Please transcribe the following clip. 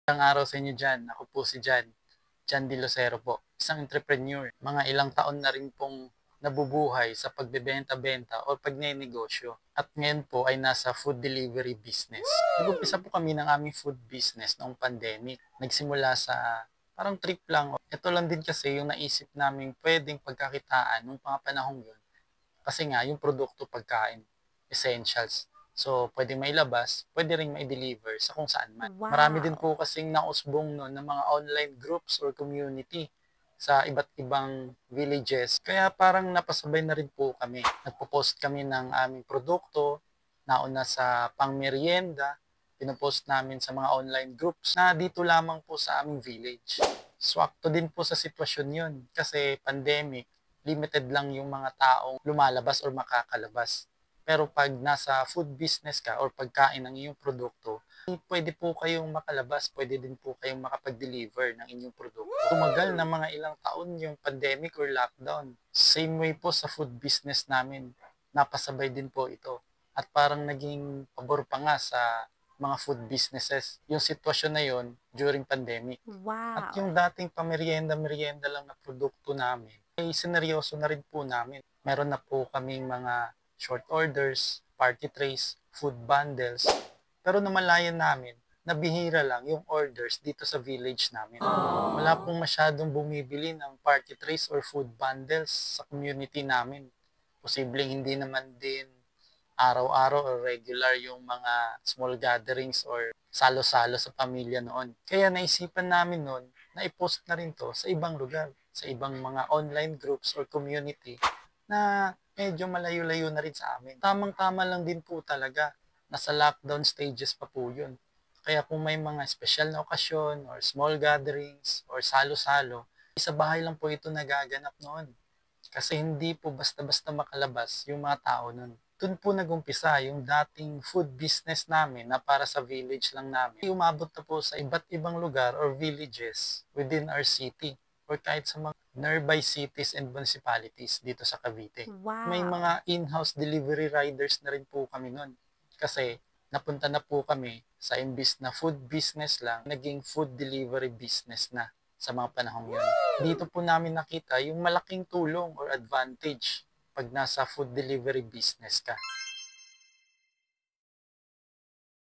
Magandang araw sa inyo diyan. Ako po si Jan De Lucero po, isang entrepreneur. Mga ilang taon na rin pong nabubuhay sa pagbebenta-benta o pagnenegosyo. At ngayon po ay nasa food delivery business. Nag-umpisa po kami ng aming food business noong pandemic. Nagsimula sa parang trip lang. Ito lang din kasi yung naisip namin pwedeng pagkakitaan nung mga panahong yun. Kasi nga, yung produkto pagkain, essentials. So, pwede mailabas, pwede rin mai-deliver sa kung saan man. Marami din Wow! po kasing nausbong no, ng mga online groups or community sa iba't ibang villages. Kaya parang napasabay na rin po kami. Nagpo-post kami ng aming produkto, nauna sa pang-merienda, pinopost namin sa mga online groups na dito lamang po sa aming village. Swakto din po sa sitwasyon yun kasi pandemic, limited lang yung mga taong lumalabas or makakalabas. Pero pag nasa food business ka or pagkain ng iyong produkto, pwede po kayong makalabas, pwede din po kayong makapag-deliver ng inyong produkto. Tumagal na mga ilang taon yung pandemic or lockdown. Same way po sa food business namin, napasabay din po ito. At parang naging pabor pa nga sa mga food businesses yung sitwasyon na yon during pandemic. At Wow! yung dating pamerienda-merienda lang na produkto namin, ay sineryoso na rin po namin. Meron na po kaming mga short orders, party trays, food bundles. Pero namalayan namin, nabihira lang yung orders dito sa village namin. Wala pong masyadong bumibili ng party trays or food bundles sa community namin. Posibleng hindi naman din araw-araw or regular yung mga small gatherings or salo-salo sa pamilya noon. Kaya naisipan namin noon na i-post na rin to sa ibang lugar, sa ibang mga online groups or community na medyo malayo-layo na rin sa amin. Tamang-tama lang din po talaga. Nasa lockdown stages pa po yun. Kaya kung may mga special na okasyon or small gatherings or salo-salo, sa bahay lang po ito nagaganap noon. Kasi hindi po basta-basta makalabas yung mga tao nun. Doon po nagumpisa yung dating food business namin na para sa village lang namin. Umabot na po sa iba't ibang lugar or villages within our city or kahit sa mga nearby cities and municipalities dito sa Cavite. May Wow! mga in-house delivery riders na rin po kami nun. Kasi napunta na po kami sa imbis na food business lang, naging food delivery business na sa mga panahong yun. Dito po namin nakita yung malaking tulong or advantage pag nasa food delivery business ka.